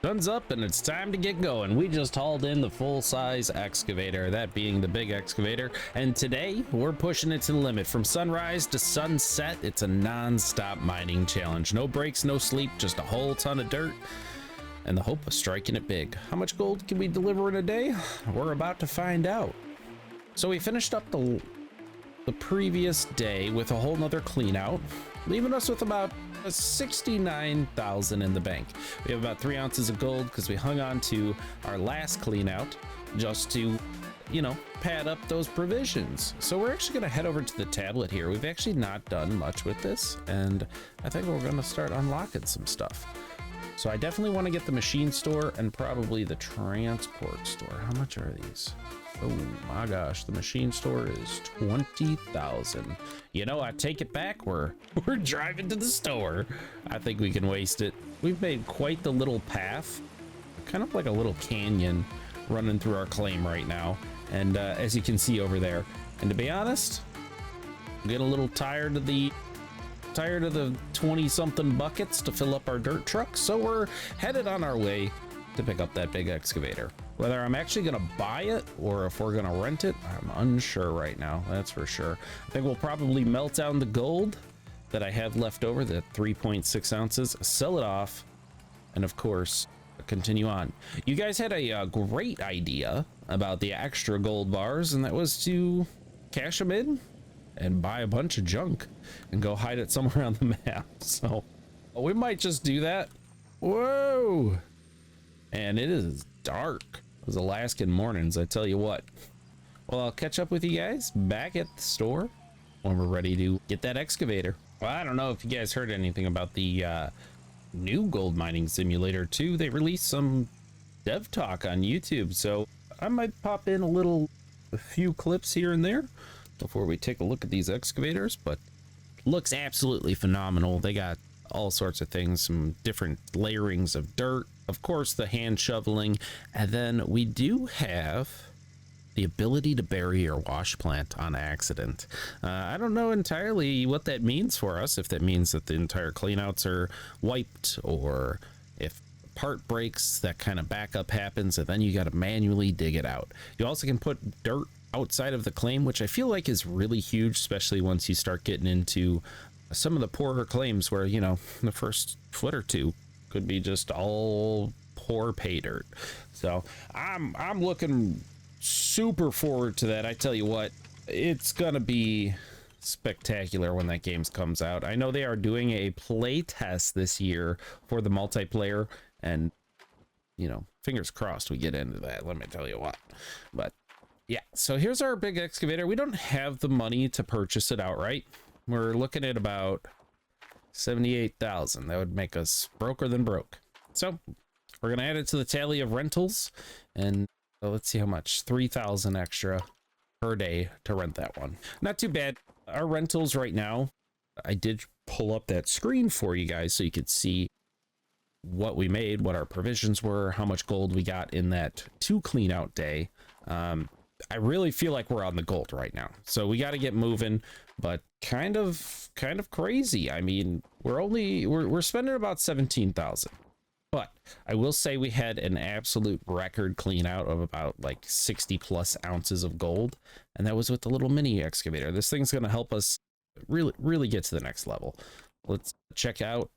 Sun's up and it's time to get going. We just hauled in the full-size excavator, that being the big excavator, and today we're pushing it to the limit. From sunrise to sunset, it's a non-stop mining challenge. No breaks, no sleep, just a whole ton of dirt and the hope of striking it big. How much gold can we deliver in a day? We're about to find out. So we finished up the previous day with a whole nother clean out, leaving us with about 69,000 in the bank. We have about 3 ounces of gold because we hung on to our last clean out just to, you know, pad up those provisions. So we're actually going to head over to the tablet here. We've actually not done much with this, and I think we're going to start unlocking some stuff. So I definitely want to get the machine store and probably the transport store. How much are these? Oh my gosh, the machine store is 20,000. You know, I take it back. We're driving to the store. I think we can waste it. We've made quite the little path, kind of like a little canyon running through our claim right now. And as you can see over there, and to be honest, I'm getting a little tired of the 20-something buckets to fill up our dirt truck. So we're headed on our way to pick up that big excavator. Whether I'm actually gonna buy it or if we're gonna rent it, I'm unsure right now, that's for sure. I think we'll probably melt down the gold that I have left over, the 3.6 ounces, sell it off, and of course, continue on. You guys had a great idea about the extra gold bars, and that was to cash them in and buy a bunch of junk and go hide it somewhere on the map. So we might just do that. Whoa! And it is dark. Those Alaskan mornings, I tell you what. Well, I'll catch up with you guys back at the store when we're ready to get that excavator. Well, I don't know if you guys heard anything about the new gold mining simulator 2. They released some dev talk on YouTube, so I might pop in a few clips here and there before we take a look at these excavators, but looks absolutely phenomenal. They got all sorts of things, some different layerings of dirt, of course the hand shoveling, and then we do have the ability to bury your wash plant on accident. I don't know entirely what that means for us, if that means that the entire cleanouts are wiped, or if part breaks, that kind of backup happens and then you got to manually dig it out. You also can put dirt outside of the claim, which I feel like is really huge, especially once you start getting into some of the poorer claims where, you know, the first foot or two could be just all poor pay dirt. So I'm looking super forward to that. I tell you what, it's gonna be spectacular when that game comes out. I know they are doing a play test this year for the multiplayer, and you know, fingers crossed we get into that, let me tell you what. But yeah, so here's our big excavator. We don't have the money to purchase it outright. We're looking at about 78,000. That would make us broker than broke. So we're gonna add it to the tally of rentals, and let's see how much. 3,000 extra per day to rent that one. Not too bad. Our rentals right now, I did pull up that screen for you guys so you could see what we made, what our provisions were, how much gold we got in that 2 clean out day. I really feel like we're on the gold right now, so we got to get moving, but kind of crazy. I mean, we're spending about 17,000, but I will say we had an absolute record clean out of about like 60 plus ounces of gold, and that was with the little mini excavator. This thing's going to help us really get to the next level. Let's check out,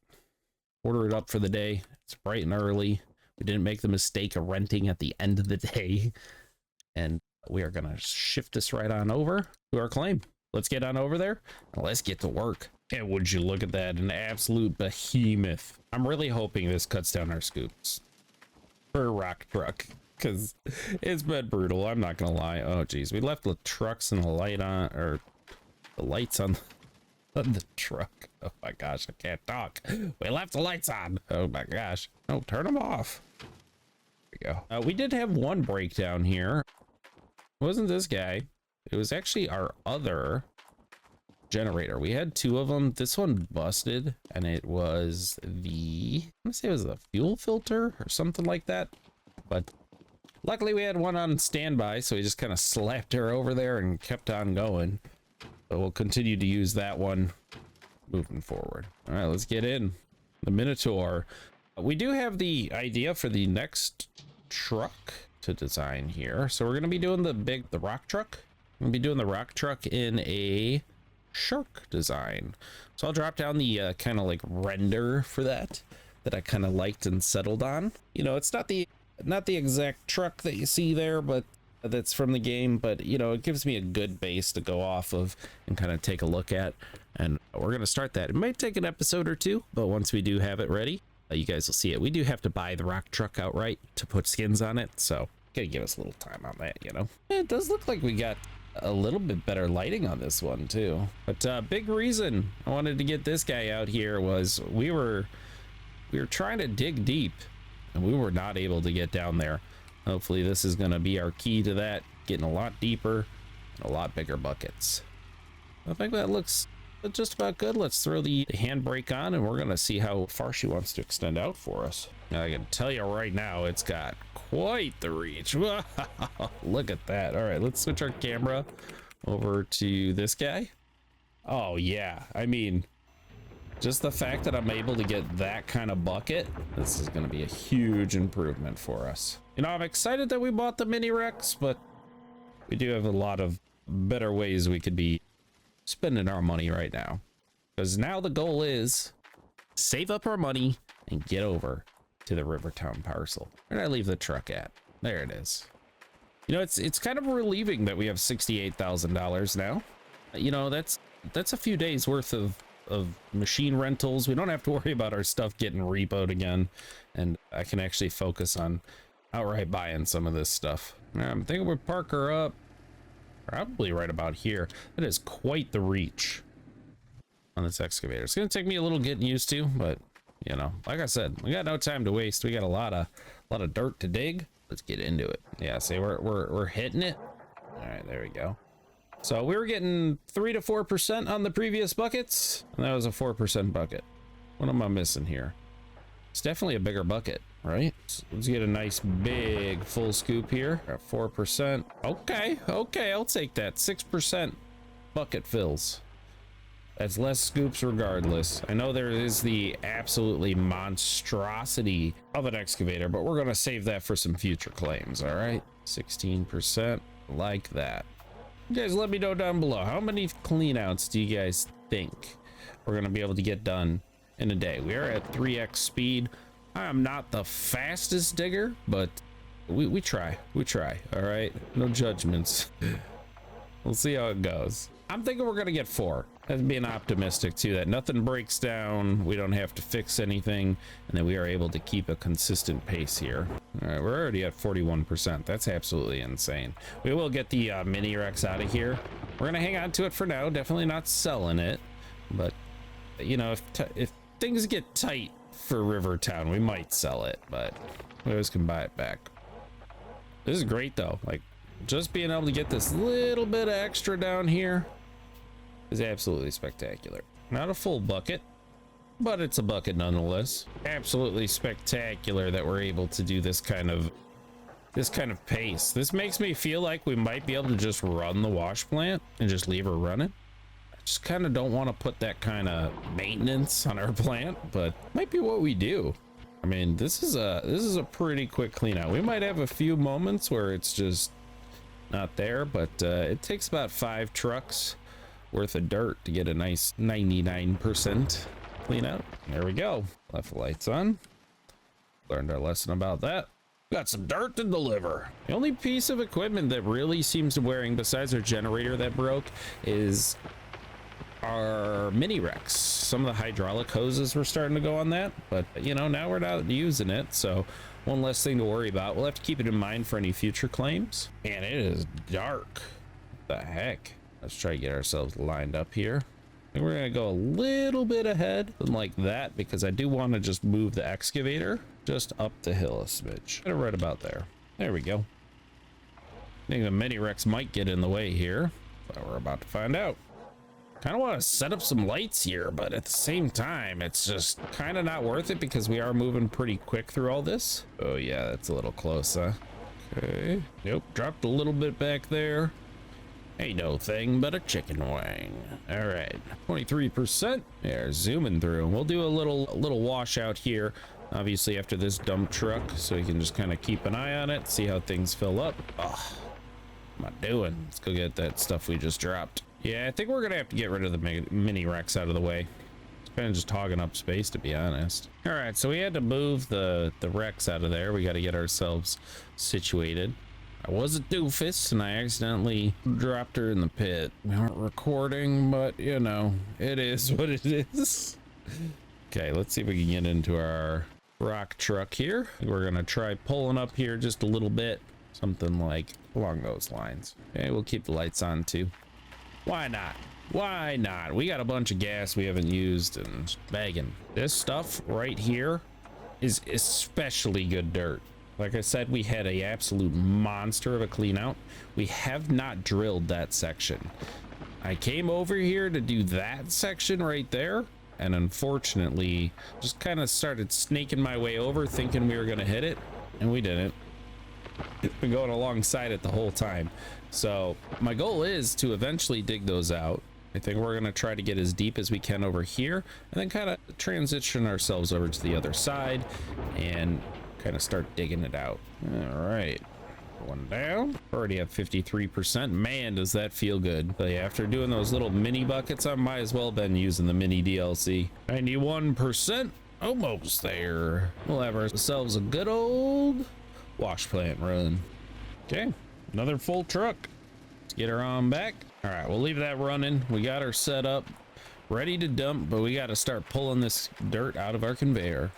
order it up for the day. It's bright and early. We didn't make the mistake of renting at the end of the day, and we are going to shift this right on over to our claim. Let's get on over there and let's get to work. And would you look at that, an absolute behemoth. I'm really hoping this cuts down our scoops for a rock truck, because it's been brutal, I'm not gonna lie. Oh geez, we left the trucks and the light on, or the lights on the truck. Oh my gosh, I can't talk. We left the lights on. Oh my gosh. No, turn them off. There we go. We did have one breakdown here. It wasn't this guy. It was actually our other generator. We had 2 of them. This one busted, and it was the, I'm gonna say it was the fuel filter or something like that. But luckily we had one on standby, so we just kind of slapped her over there and kept on going. So we'll continue to use that one moving forward. All right, let's get in. The Minotaur We do have the idea for the next truck to design here. So we're going to be doing the rock truck. We'll be doing the rock truck in a shark design. So I'll drop down the kind of like render for that I kind of liked and settled on. You know, it's not the exact truck that you see there, but that's from the game, but you know, it gives me a good base to go off of and kind of take a look at. And we're going to start that. It might take an episode or two, but once we do have it ready, you guys will see it. We do have to buy the rock truck outright to put skins on it, so gotta give us a little time on that, you know. It does look like we got a little bit better lighting on this one too. But big reason I wanted to get this guy out here was we were trying to dig deep and we were not able to get down there. Hopefully this is going to be our key to that, getting a lot deeper and a lot bigger buckets. I think that looks just about good. Let's throw the handbrake on and we're going to see how far she wants to extend out for us. Now, I can tell you right now, it's got quite the reach. Look at that. All right, let's switch our camera over to this guy. Oh yeah, I mean, just the fact that I'm able to get that kind of bucket, this is going to be a huge improvement for us. You know, I'm excited that we bought the mini Rex, but we do have a lot of better ways we could be spending our money right now. Because now the goal is save up our money and get over to the Rivertown parcel. Where did I leave the truck at? There it is. You know, it's kind of relieving that we have $68,000 now. You know, that's a few days worth of machine rentals. We don't have to worry about our stuff getting repoed again, and I can actually focus on outright buying some of this stuff. I'm thinking we'll park her up probably right about here. That is quite the reach on this excavator. It's gonna take me a little getting used to, but you know, like I said, we got no time to waste. We got a lot of dirt to dig. Let's get into it. Yeah, see, we're hitting it. All right, there we go. So we were getting 3 to 4% on the previous buckets, and that was a 4% bucket. What am I missing here? It's definitely a bigger bucket, right? So let's get a nice big full scoop here at 4%. Okay, I'll take that. 6% bucket fills. That's less scoops regardless. I know there is the absolutely monstrosity of an excavator, but we're going to save that for some future claims, all right? 16%, like that. You guys let me know down below, how many clean outs do you guys think we're going to be able to get done in a day? We are at 3x speed. I am not the fastest digger, but we try, all right? No judgments. We'll see how it goes. I'm thinking we're going to get 4. That's being optimistic too, that nothing breaks down, we don't have to fix anything, and that we are able to keep a consistent pace here. All right, we're already at 41%. That's absolutely insane. We will get the mini Rex out of here. We're gonna hang on to it for now, definitely not selling it, but you know, if things get tight for Rivertown, we might sell it, but we always can buy it back. This is great though, like just being able to get this little bit of extra down here is absolutely spectacular. Not a full bucket, but it's a bucket nonetheless. Absolutely spectacular that we're able to do this kind of pace. This makes me feel like we might be able to just run the wash plant and just leave her running. I just kind of don't want to put that kind of maintenance on our plant, but might be what we do. I mean, this is a pretty quick clean out. We might have a few moments where it's just not there, but it takes about 5 trucks worth of dirt to get a nice 99% clean out. There we go. Left the lights on. Learned our lesson about that. Got some dirt to deliver. The only piece of equipment that really seems to be wearing, besides our generator that broke, is our mini Rex. Some of the hydraulic hoses were starting to go on that, but you know, now we're not using it, so one less thing to worry about. We'll have to keep it in mind for any future claims. And it is dark. What the heck? Let's try to get ourselves lined up here. And we're gonna go a little bit ahead than like that, because I do want to just move the excavator just up the hill a smidge. Right about there. There we go. I think the mini Rex might get in the way here, but we're about to find out. Kind of want to set up some lights here, but at the same time, it's just kind of not worth it because we are moving pretty quick through all this. Oh yeah, that's a little close, huh? Okay. Nope, dropped a little bit back there. Ain't no thing but a chicken wing. All right, 23%. Yeah, zooming through. We'll do a little washout here obviously after this dump truck, so you can just kind of keep an eye on it, see how things fill up. Oh, what am I doing? Let's go get that stuff we just dropped. Yeah, I think we're gonna have to get rid of the mini Rex out of the way. It's kind of just hogging up space, to be honest. All right, so we had to move the Rex out of there. We got to get ourselves situated. I was a doofus and I accidentally dropped her in the pit. We weren't recording, but you know, it is what it is. Okay, let's see if we can get into our rock truck here. We're gonna try pulling up here just a little bit, something like along those lines. Okay, we'll keep the lights on too. Why not? Why not? We got a bunch of gas we haven't used and bagging. This stuff right here is especially good dirt. Like I said, we had a absolute monster of a clean out. We have not drilled that section. I came over here to do that section right there, and unfortunately just kind of started snaking my way over thinking we were gonna hit it, and we didn't. It's been going alongside it the whole time. So my goal is to eventually dig those out. I think we're gonna try to get as deep as we can over here and then kind of transition ourselves over to the other side and kind of start digging it out. All right, one down. Already at 53%. Man, does that feel good. But yeah, after doing those little mini buckets, I might as well been using the mini DLC. 91%, almost there. We'll have ourselves a good old wash plant run. Okay, another full truck. Let's get her on back. All right, we'll leave that running. We got her set up, ready to dump, but we got to start pulling this dirt out of our conveyor.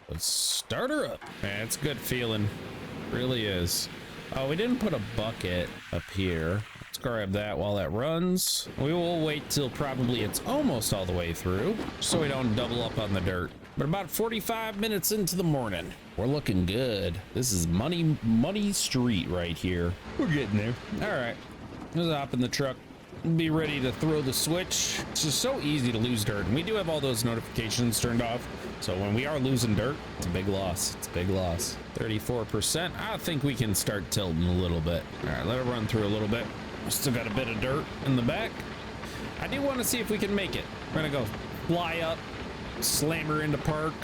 Let's start her up. Man, it's a good feeling. Really is. Oh, we didn't put a bucket up here. Let's grab that while that runs. We will wait till probably it's almost all the way through so we don't double up on the dirt. But about 45 minutes into the morning, we're looking good. This is money street right here. We're getting there. All right, let's hop in the truck. Be ready to throw the switch. It's just so easy to lose dirt, and we do have all those notifications turned off, so when we are losing dirt, it's a big loss. It's a big loss. 34%. I think we can start tilting a little bit. All right, let it run through a little bit. We still got a bit of dirt in the back. I do want to see if we can make it. We're gonna go fly up, slam her into park,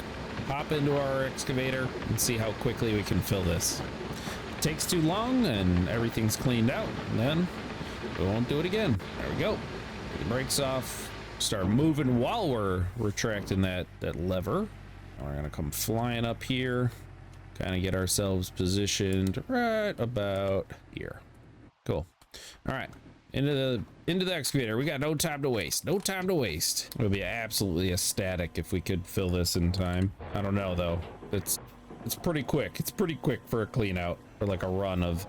hop into our excavator, and see how quickly we can fill this. If it takes too long and everything's cleaned out, then we won't do it again. There we go. Get the brakes off. Start moving while we're retracting that lever. We're gonna come flying up here, kind of get ourselves positioned right about here. Cool. All right, into the excavator. We got no time to waste. No time to waste. It would be absolutely ecstatic if we could fill this in time. I don't know though. It's pretty quick. It's pretty quick for a clean out, for like a run of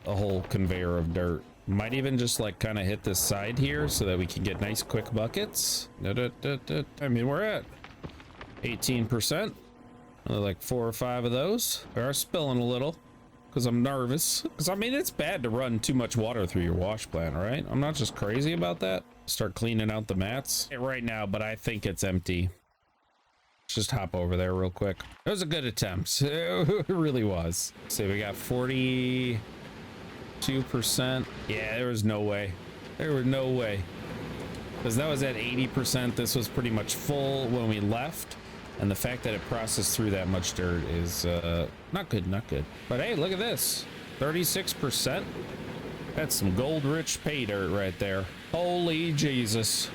a whole conveyor of dirt. Might even just like kind of hit this side here so that we can get nice quick buckets. I mean, we're at 18%. Like 4 or 5 of those. We are spilling a little because I'm nervous. Because I mean, it's bad to run too much water through your wash plant, right? I'm not just crazy about that. Start cleaning out the mats right now, but I think it's empty. Let's just hop over there real quick. It was a good attempt. It really was. See, we got 42%. Yeah, there was no way. There was no way. Because that was at 80%. This was pretty much full when we left. And the fact that it processed through that much dirt is not good, not good. But hey, look at this. 36%. That's some gold-rich pay dirt right there. Holy Jesus.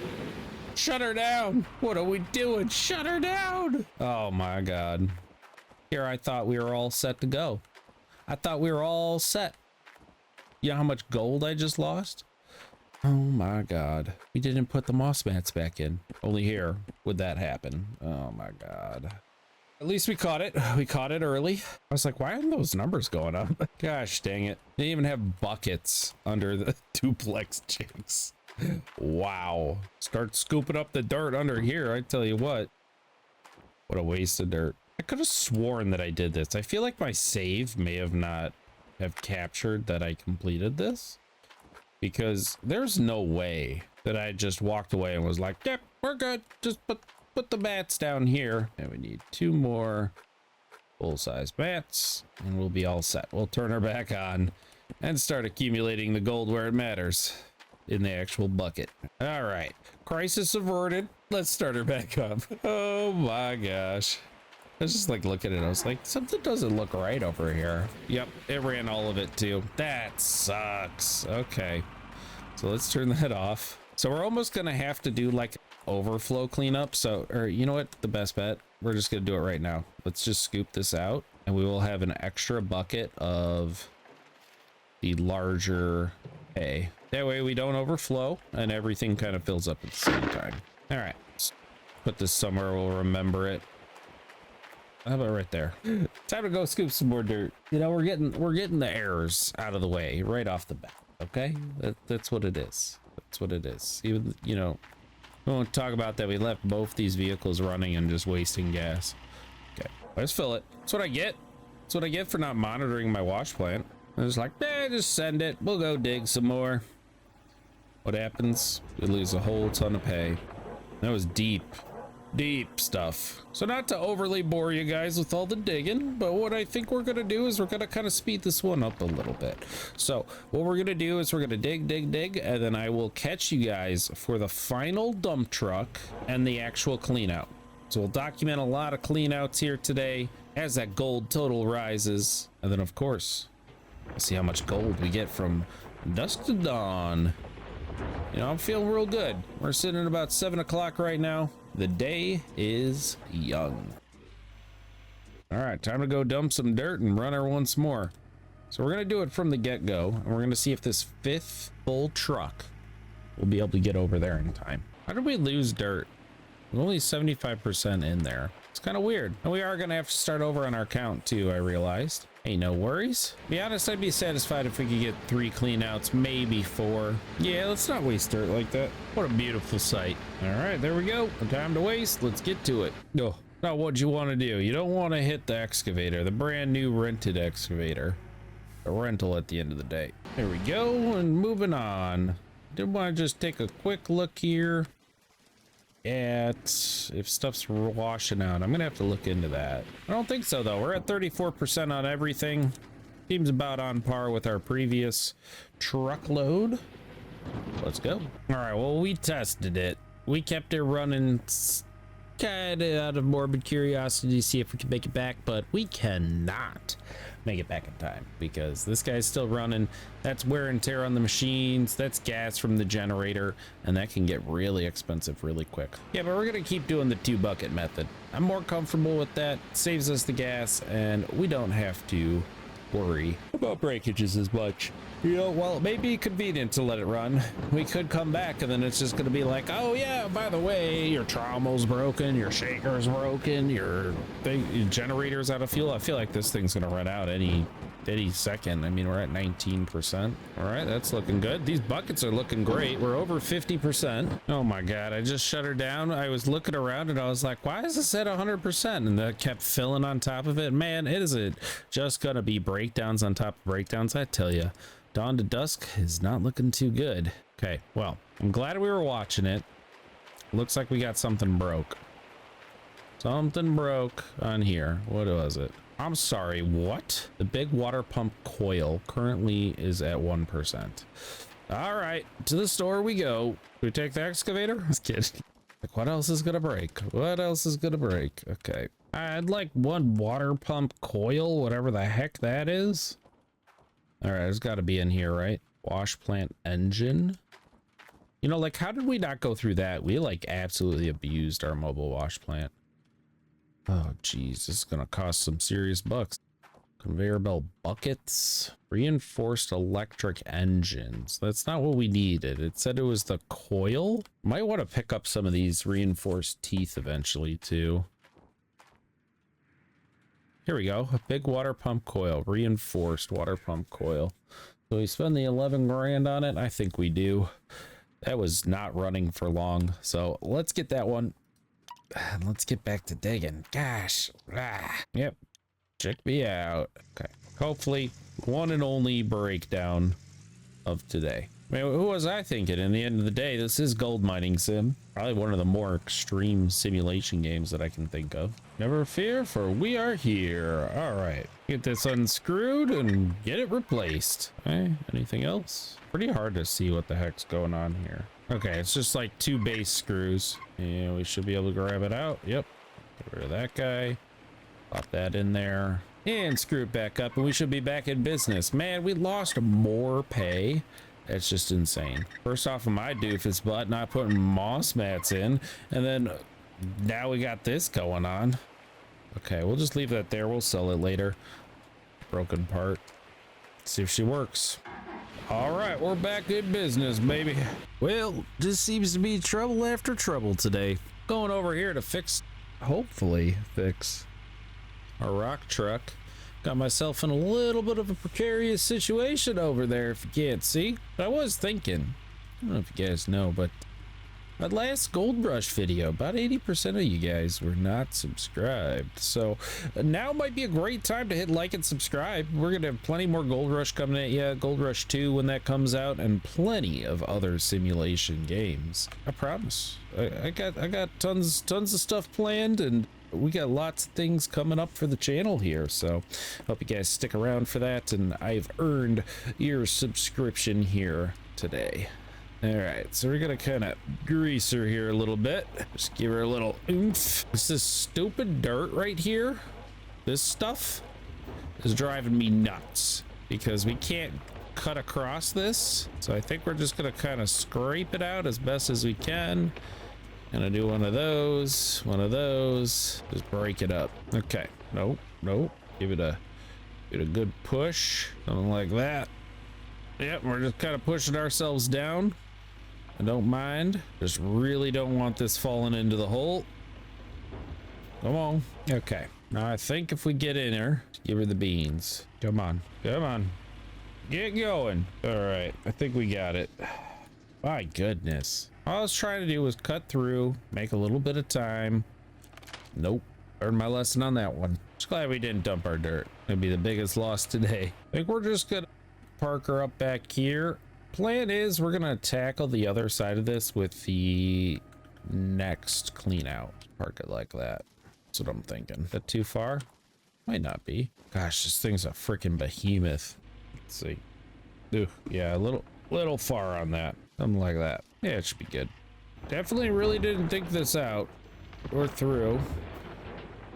Shut her down. What are we doing? Shut her down. Oh my God. Here I thought we were all set to go. I thought we were all set. You know how much gold I just lost? Oh my God. We didn't put the moss mats back in. Only here would that happen. Oh my God. At least we caught it. We caught it early. I was like, why aren't those numbers going up? Gosh dang it. They even have buckets under the duplex jigs. Wow. Start scooping up the dirt under here. I tell you what. What a waste of dirt. I could have sworn that I did this. I feel like my save may have not have captured that I completed this. Because there's no way that I just walked away and was like, yep, we're good. Just put the mats down here. And we need 2 more full-size mats and we'll be all set. We'll turn her back on and start accumulating the gold where it matters in the actual bucket. All right, crisis averted. Let's start her back up. Oh my gosh. I was just like looking at it. I was like, something doesn't look right over here. Yep, it ran all of it too. That sucks. Okay, so let's turn that off. So we're almost gonna have to do like overflow cleanup. So, or you know what? The best bet, we're just gonna do it right now. Let's just scoop this out and we will have an extra bucket of the larger hay. That way we don't overflow and everything kind of fills up at the same time. All right, let's put this somewhere we'll remember it. How about right there? Time to go scoop some more dirt. You know, we're getting the errors out of the way right off the bat. Okay, that's what it is. That's what it is. Even, you know, we won't talk about that. We left both these vehicles running and just wasting gas. Okay, let's fill it. That's what I get. That's what I get for not monitoring my wash plant. I was like, just send it. We'll go dig some more. What happens? We lose a whole ton of pay. That was deep stuff. So not to overly bore you guys with all the digging, but what I think we're gonna do is we're gonna kind of speed this one up a little bit. So what we're gonna do is we're gonna dig, and then I will catch you guys for the final dump truck and the actual clean out. So we'll document a lot of clean outs here today as that gold total rises. And then of course, we'll see how much gold we get from dusk to dawn. You know, I'm feeling real good. We're sitting at about 7 o'clock right now. The day is young. All right, time to go dump some dirt and run her once more. So we're gonna do it from the get-go, and we're gonna see if this 5th full truck will be able to get over there in time. How did we lose dirt? We're only 75% in there. It's kind of weird. And we are gonna have to start over on our count too, I realized. Hey, no worries. To be honest, I'd be satisfied if we could get 3 clean outs, maybe 4. Yeah, let's not waste dirt like that. What a beautiful sight. All right, there we go. No time to waste. Let's get to it. Oh, now what you want to do? You don't want to hit the excavator, the brand new rented excavator. A rental at the end of the day. There we go, and moving on. Did want to just take a quick look here at if stuff's washing out. I'm gonna have to look into that. I don't think so though. We're at 34% on everything. Seems about on par with our previous truckload. Let's go. All right, well, we tested it. We kept it running kind of out of morbid curiosity to see if we could make it back, but we cannot make it back in time because this guy's still running. That's wear and tear on the machines, that's gas from the generator, and that can get really expensive really quick. Yeah, but we're gonna keep doing the 2-bucket method. I'm more comfortable with that. Saves us the gas and we don't have to worry about breakages as much. You know, well, it may be convenient to let it run. We could come back and then it's just gonna be like, oh yeah, by the way, your trommel's broken, your shaker's broken, your generator's out of fuel. I feel like this thing's gonna run out any second. I mean, we're at 19%. All right, that's looking good. These buckets are looking great. We're over 50%. Oh my God, I just shut her down. I was looking around and I was like, why is this at 100%? And that kept filling on top of it. Man, it isn't just gonna be breakdowns on top of breakdowns. I tell you, dawn to dusk is not looking too good. Okay, well, I'm glad we were watching it. Looks like we got something broke. Something broke on here. What was it? I'm sorry, what? The big water pump coil currently is at 1%. All right, to the store we go. We take the excavator? Just kidding. Like, what else is gonna break? What else is gonna break? Okay, I'd like 1 water pump coil, whatever the heck that is. All right, it's got to be in here, right? Wash plant engine. You know, like, how did we not go through that? We like absolutely abused our mobile wash plant. Oh geez, this is gonna cost some serious bucks. Conveyor belt buckets, reinforced electric engines. That's not what we needed. It said it was the coil. Might want to pick up some of these reinforced teeth eventually too. Here we go, a big water pump coil, reinforced water pump coil. So we spend the 11 grand on it. I think we do. That was not running for long, so let's get that one. Let's get back to digging. Gosh. Yep. Check me out. Okay. Hopefully, one and only breakdown of today. I mean, who was I thinking? In the end of the day, this is gold mining sim. Probably one of the more extreme simulation games that I can think of. Never fear, for we are here. All right. Get this unscrewed and get it replaced. Okay. Anything else? Pretty hard to see what the heck's going on here. Okay, it's just like 2 base screws. Yeah, we should be able to grab it out. Yep. Get rid of that guy. Pop that in there and screw it back up, and we should be back in business. Man, we lost more pay. That's just insane. First off, of my doofus butt not putting moss mats in, and then now we got this going on. Okay, we'll just leave that there. We'll sell it later. Broken part. See if she works. All right, we're back in business, baby. Well, just seems to be trouble after trouble today. Going over here to fix, hopefully fix our rock truck. Got myself in a little bit of a precarious situation over there, if you can't see. But I was thinking, I don't know if you guys know, but my last Gold Rush video, about 80% of you guys were not subscribed. So now might be a great time to hit like and subscribe. We're going to have plenty more Gold Rush coming at you. Gold Rush 2 when that comes out, and plenty of other simulation games. I promise. I got tons of stuff planned, and we got lots of things coming up for the channel here. So hope you guys stick around for that, and I've earned your subscription here today. All right, so we're gonna kind of grease her here a little bit. Just give her a little oomph. It's this stupid dirt right here. This stuff is driving me nuts because we can't cut across this. So I think we're just gonna kind of scrape it out as best as we can. Gonna do one of those, just break it up. Okay, nope. Give it a good push, something like that. Yep, we're just kind of pushing ourselves down. I don't mind, just really don't want this falling into the hole. Come on. Okay, now I think if we get in her, give her the beans. Come on, get going. All right, I think we got it. My goodness, all I was trying to do was cut through, make a little bit of time. Nope, learned my lesson on that one. Just glad we didn't dump our dirt. It'd be the biggest loss today. I think we're just gonna park her up back here. Plan is we're gonna tackle the other side of this with the next clean out. Park it like that. That's what I'm thinking. Is that too far? Might not be. Gosh, this thing's a freaking behemoth. Let's see. Ooh, yeah, a little far on that. Something like that. Yeah, it should be good. Definitely really didn't think this out. We're through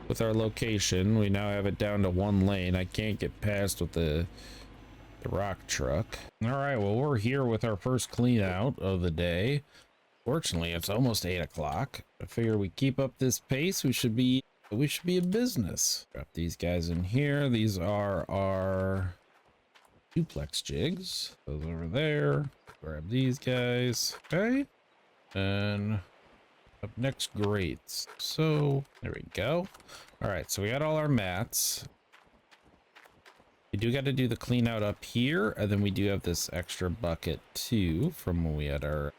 with our location. We now have it down to one lane. I can't get past with the rock truck. All right, well, we're here with our first clean out of the day. Fortunately, it's almost 8 o'clock. I figure we keep up this pace, we should be in business. Drop these guys in here. These are our duplex jigs. Those over there. Grab these guys. Okay. And up next, grates. So there we go. All right, so we got all our mats. We do got to do the clean out up here, and then we do have this extra bucket too from when we had our,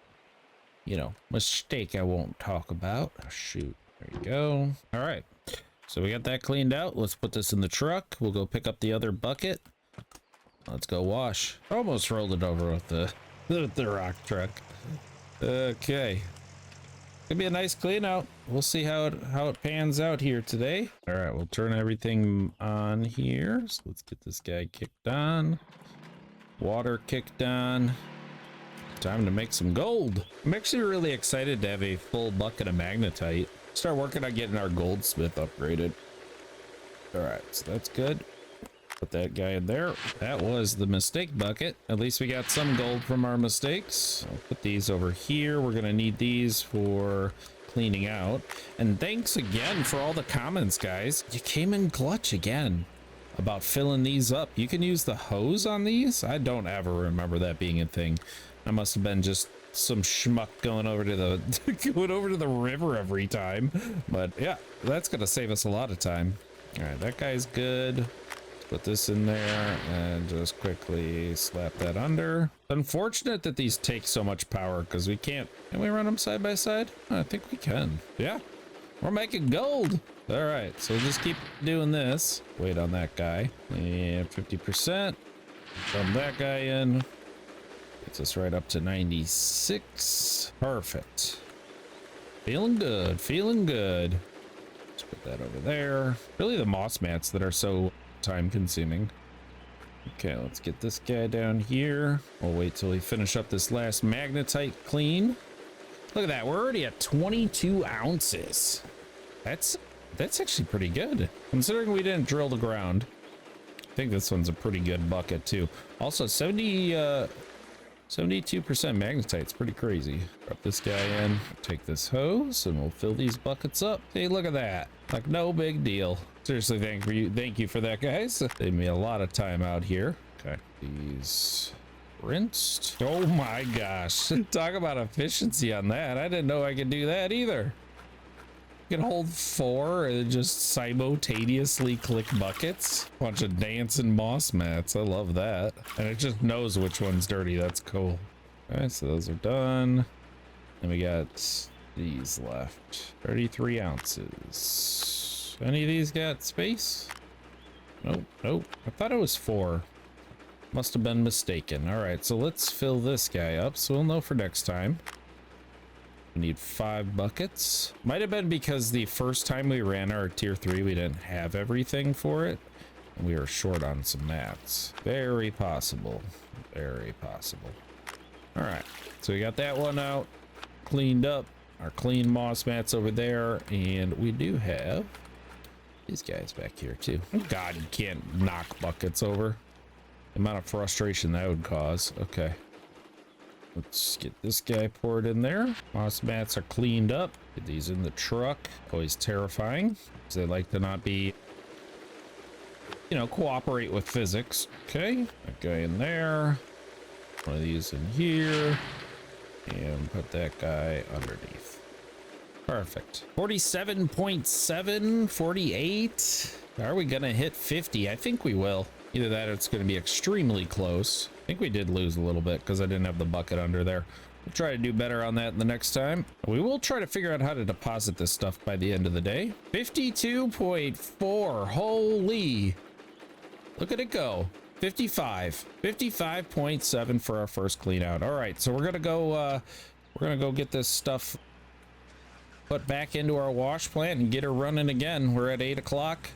mistake I won't talk about. Oh, shoot. There you go. All right. So we got that cleaned out. Let's put this in the truck. We'll go pick up the other bucket. Let's go wash. Almost rolled it over with the rock truck. Okay. Could be a nice clean out. We'll see how it pans out here today. All right, we'll turn everything on here. So let's get this guy kicked on. Water kicked on. Time to make some gold. I'm actually really excited to have a full bucket of magnetite. Start working on getting our goldsmith upgraded. All right, so that's good. Put that guy in there. That was the mistake bucket. At least we got some gold from our mistakes. I'll put these over here. We're gonna need these for cleaning out. And thanks again for all the comments, guys. You came in clutch again about filling these up. You can use the hose on these. I don't ever remember that being a thing. I must have been just some schmuck going over to the river every time. But yeah, that's gonna save us a lot of time. All right, that guy's good. Put this in there and just quickly slap that under. Unfortunate that these take so much power because we can't. Can we run them side by side? I think we can. Yeah, we're making gold. All right, so just keep doing this. Wait on that guy. And 50%. Dump that guy in. Gets us right up to 96. Perfect. Feeling good. Feeling good. Let's put that over there. Really, the moss mats that are so time consuming. Okay, let's get this guy down here. We'll wait till we finish up this last magnetite clean. Look at that, we're already at 22 ounces. That's That's actually pretty good considering we didn't drill the ground. I think this one's a pretty good bucket too. Also 72% magnetite's pretty crazy. Drop this guy in, take this hose, and we'll fill these buckets up. Hey, look at that. Like no big deal. Seriously, thank you for that, guys. Saved me a lot of time out here. Okay, these rinsed. Oh my gosh. Talk about efficiency on that. I didn't know I could do that either. You can hold 4 and just simultaneously click buckets. Bunch of dancing moss mats. I love that. And it just knows which one's dirty. That's cool. All right, so those are done. And we got these left. 33 ounces. Any of these got space? Nope, nope. I thought it was 4. Must have been mistaken. All right, so let's fill this guy up so we'll know for next time. We need 5 buckets. Might have been because the first time we ran our tier 3, we didn't have everything for it. And we were short on some mats. Very possible. Very possible. All right, so we got that one out, cleaned up. Our clean moss mats over there. And we do have these guys back here too. Oh God, you can't knock buckets over. The amount of frustration that would cause. Okay. Let's get this guy poured in there. Moss mats are cleaned up. Get these in the truck. Always terrifying, because they like to not be, you know, cooperate with physics. Okay, that guy in there. One of these in here. And put that guy underneath. Perfect. 47.7, 48. Are we gonna hit 50? I think we will. Either that or it's gonna be extremely close. I think we did lose a little bit because I didn't have the bucket under there. We'll try to do better on that the next time. We will try to figure out how to deposit this stuff by the end of the day. 52.4. Holy. Look at it go. 55. 55.7 for our first clean out. All right, so we're gonna go get this stuff put back into our wash plant and get her running again. We're at 8 o'clock.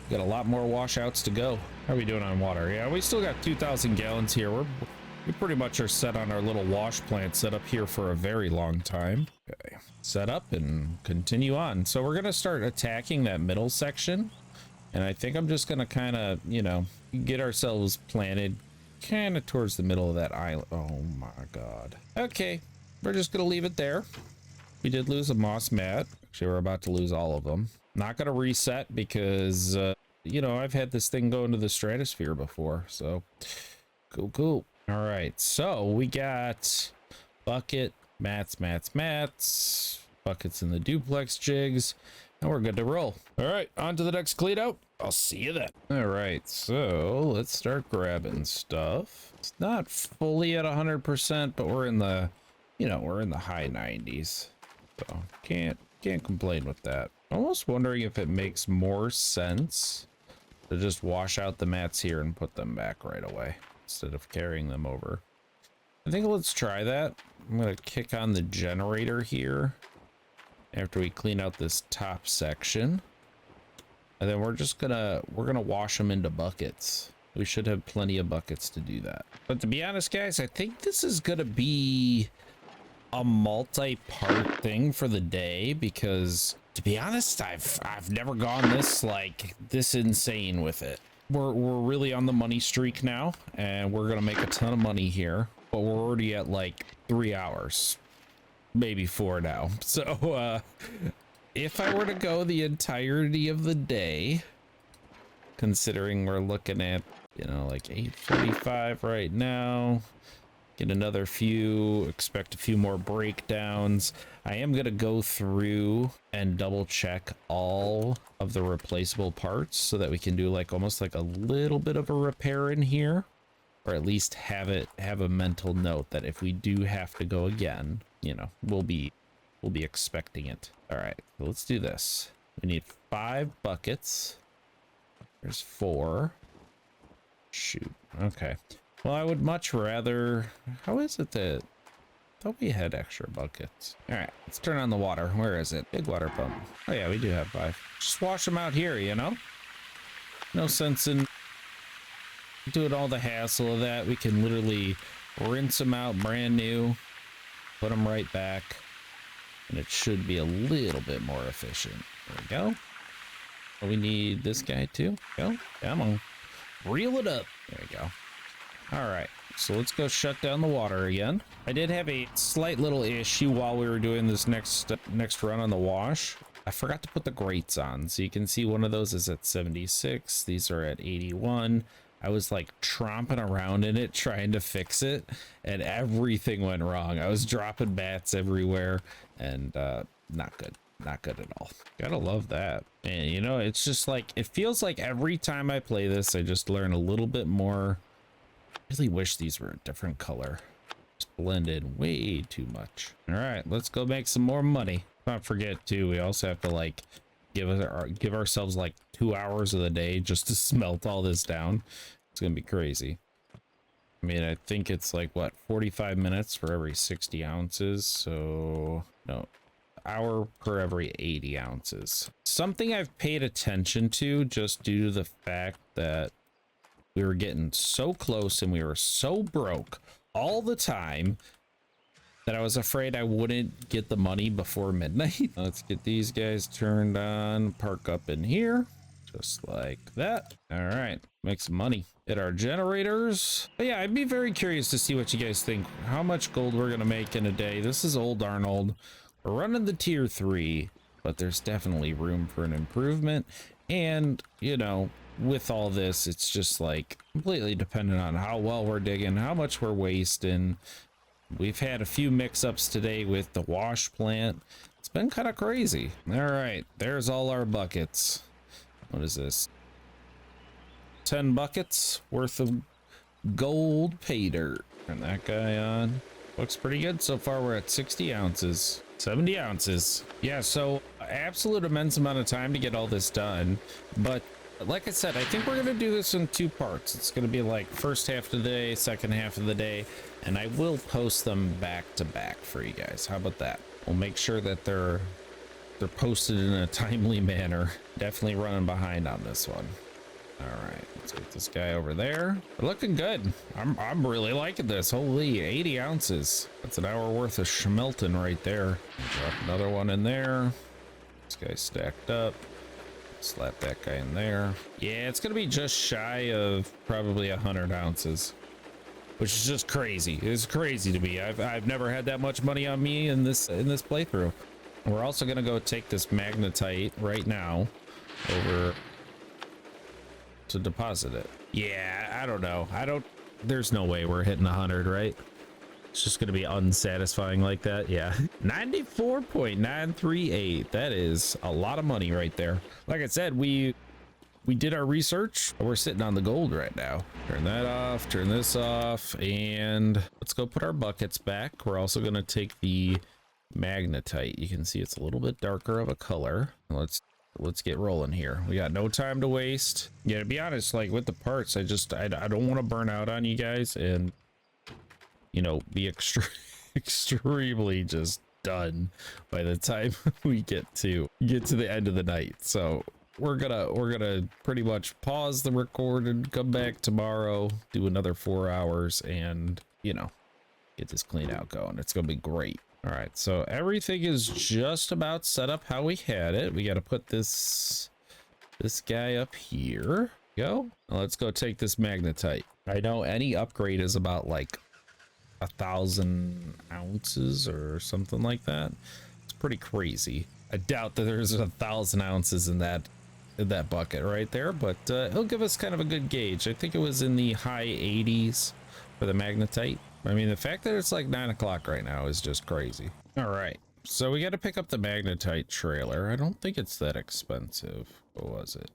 Got a lot more washouts to go. How are we doing on water? Yeah, we still got 2,000 gallons here. We pretty much are set on our little wash plant set up here for a very long time. Okay, set up and continue on. So we're gonna start attacking that middle section. And I think I'm just gonna kind of, you know, get ourselves planted kind of towards the middle of that island. Oh my God. Okay, we're just gonna leave it there. We did lose a moss mat. Actually, we're about to lose all of them. Not gonna reset because, you know, I've had this thing go into the stratosphere before. So cool. All right, so we got bucket, mats, buckets in the duplex jigs, and we're good to roll. All right, on to the next clean out. I'll see you then. All right, so let's start grabbing stuff. It's not fully at 100%, but we're in the, you know, we're in the high 90s. So can't complain with that. Almost wondering if it makes more sense to just wash out the mats here and put them back right away instead of carrying them over. I think let's try that. I'm gonna kick on the generator here after we clean out this top section, and then we're gonna wash them into buckets. We should have plenty of buckets to do that. But to be honest, guys, I think this is gonna be a multi-part thing for the day, because to be honest, I've never gone this insane with it. We're really on the money streak now, and we're gonna make a ton of money here, but we're already at like 3 hours, maybe 4 now. So if I were to go the entirety of the day, considering we're looking at, you know, like 8:45 right now, get another few, expect a few more breakdowns. I am gonna go through and double check all of the replaceable parts so that we can do like almost like a little bit of a repair in here, or at least have a mental note that if we do have to go again, you know, we'll be expecting it. All right, so let's do this. We need 5 buckets. There's 4. Shoot. Okay. Well, I would much rather... How is it that... I thought we had extra buckets. All right, let's turn on the water. Where is it? Big water pump. Oh yeah, we do have 5. Just wash them out here, you know? No sense in doing all the hassle of that. We can literally rinse them out brand new, put them right back, and it should be a little bit more efficient. There we go. Oh, we need this guy too. Go, come on, reel it up. There we go. All right, so let's go shut down the water again. I did have a slight little issue while we were doing this next run on the wash. I forgot to put the grates on, so you can see one of those is at 76. These are at 81. I was like tromping around in it trying to fix it, and everything went wrong. I was dropping bats everywhere, and not good. Not good at all. Gotta love that. And you know, it's just like, it feels like every time I play this, I just learn a little bit more. I really wish these were a different color. Just blended way too much. All right, let's go make some more money. Not forget too, we also have to like give ourselves like 2 hours of the day just to smelt all this down. It's gonna be crazy. I mean, I think it's like what, 45 minutes for every 60 ounces. So no, hour per every 80 ounces. Something I've paid attention to just due to the fact that we were getting so close and we were so broke all the time that I was afraid I wouldn't get the money before midnight. Let's get these guys turned on, park up in here, just like that. All right, make some money. Hit our generators. But yeah, I'd be very curious to see what you guys think, how much gold we're gonna make in a day. This is old Arnold. We're running the tier 3, but there's definitely room for an improvement. And, you know, with all this, it's just like completely dependent on how well we're digging, how much we're wasting. We've had a few mix-ups today with the wash plant. It's been kind of crazy. All right, there's all our buckets. What is this? 10 buckets worth of gold pay dirt. Turn that guy on. Looks pretty good so far. We're at 60 ounces. 70 ounces. Yeah, so absolute immense amount of time to get all this done. But like I said, I think we're going to do this in 2 parts. It's going to be like first half of the day, second half of the day, and I will post them back to back for you guys. How about that? We'll make sure that they're posted in a timely manner. Definitely running behind on this one. All right, let's get this guy over there. We're looking good. I'm really liking this. Holy, 80 ounces. That's an hour worth of schmelting right there. Drop another one in there. This guy's stacked up. Slap that guy in there. Yeah, it's gonna be just shy of probably 100 ounces, which is just crazy. It's crazy to me. I've never had that much money on me in this playthrough. We're also gonna go take this magnetite right now over to deposit it. Yeah, I don't know. There's no way we're hitting 100, right? It's just gonna be unsatisfying like that. Yeah. 94.938. That is a lot of money right there. Like I said, we did our research. We're sitting on the gold right now. Turn that off, turn this off, and let's go put our buckets back. We're also gonna take the magnetite. You can see it's a little bit darker of a color. Let's get rolling here. We got no time to waste. Yeah, to be honest, like with the parts, I don't want to burn out on you guys and, you know, be extremely just done by the time we get to the end of the night. So we're gonna pretty much pause the record and come back tomorrow, do another 4 hours, and, you know, get this clean out going. It's gonna be great. All right, so everything is just about set up how we had it. We got to put this guy up here. Go. Now let's go take this magnetite. I know any upgrade is about like 1,000 ounces or something like that. It's pretty crazy. I doubt that there's 1,000 ounces in that bucket right there, but he'll give us kind of a good gauge. I think it was in the high 80s for the magnetite. I mean, the fact that it's like 9 o'clock right now is just crazy. All right, so we got to pick up the magnetite trailer. I don't think it's that expensive. What was it?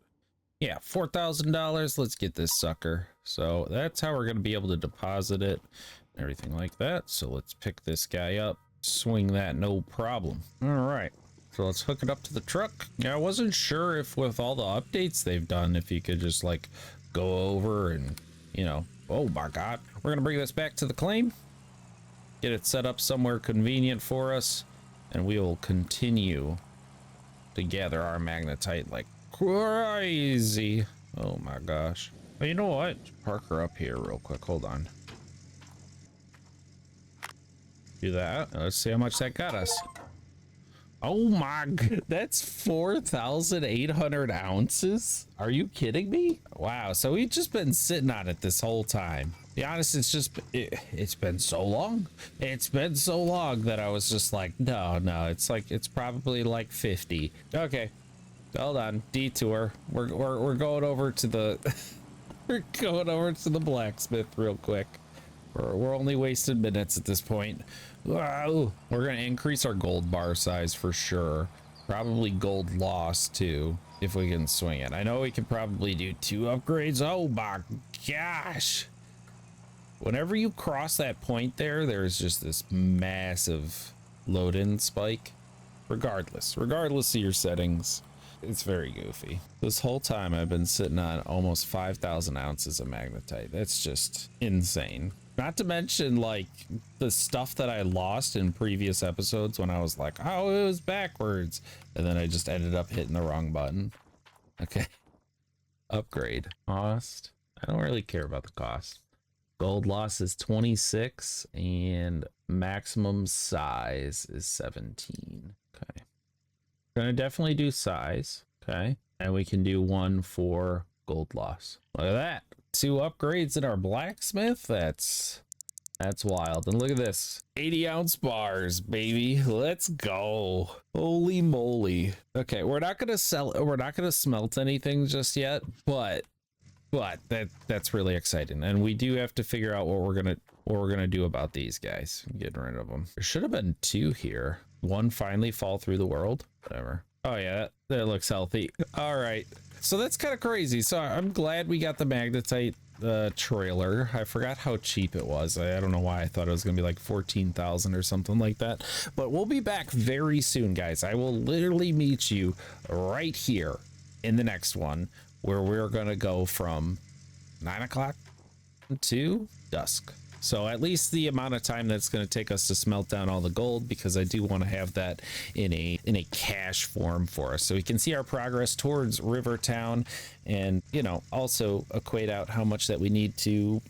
Yeah, $4,000. Let's get this sucker. So that's how we're going to be able to deposit it, everything like that. So let's pick this guy up, swing that, no problem. All right, so let's hook it up to the truck. Yeah, I wasn't sure if with all the updates they've done, if you could just like go over and, you know, oh my God, we're gonna bring this back to the claim, get it set up somewhere convenient for us, and we will continue to gather our magnetite like crazy. Oh my gosh. Well, you know what? Park her up here real quick. Hold on. Do that. Let's see how much that got us. Oh my, that's 4,800 ounces. Are you kidding me? Wow. So we've just been sitting on it this whole time. Be honest, it's been so long. It's been so long that I was just like, no, it's probably like 50. Okay. Hold on. Detour. We're going over to the we're going over to the blacksmith real quick. We're only wasting minutes at this point. Wow. We're gonna increase our gold bar size for sure. Probably gold loss too, if we can swing it. I know we could probably do 2 upgrades. Oh my gosh. Whenever you cross that point there's just this massive load-in spike. Regardless of your settings, it's very goofy. This whole time I've been sitting on almost 5,000 ounces of magnetite. That's just insane. Not to mention like the stuff that I lost in previous episodes when I was like, oh, it was backwards. And then I just ended up hitting the wrong button. Okay. Upgrade. Cost. I don't really care about the cost. Gold loss is 26 and maximum size is 17. Okay. Gonna definitely do size. Okay. And we can do 1 for gold loss. Look at that. 2 upgrades in our blacksmith. That's wild. And look at this. 80 ounce bars, baby. Let's go. Holy moly. Okay, we're not gonna smelt anything just yet, but that's really exciting. And we do have to figure out what we're gonna do about these guys. Getting rid of them. There should have been 2 here. 1 finally fall through the world. Whatever. Oh yeah, that looks healthy. All right. So that's kind of crazy. So I'm glad we got the magnetite trailer. I forgot how cheap it was. I don't know why I thought it was gonna be like 14,000 or something like that. But we'll be back very soon, guys. I will literally meet you right here in the next one, where we're gonna go from 9 o'clock to dusk. So at least the amount of time that's going to take us to smelt down all the gold, because I do want to have that in a cash form for us, so we can see our progress towards Rivertown, and you know, also equate out how much that we need to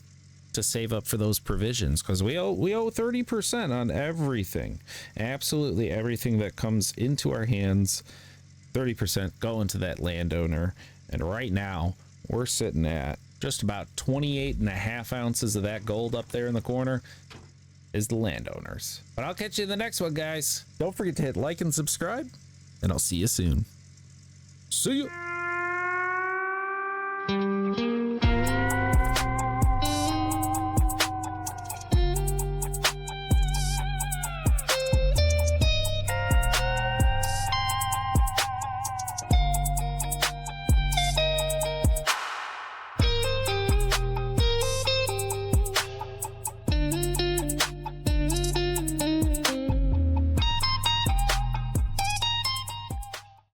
save up for those provisions, because we owe 30% on everything, absolutely everything that comes into our hands. 30% going to that landowner, and right now we're sitting at just about 28.5 ounces of that gold up there in the corner is the landowners. But I'll catch you in the next one, guys. Don't forget to hit like and subscribe, and I'll see you soon. See you.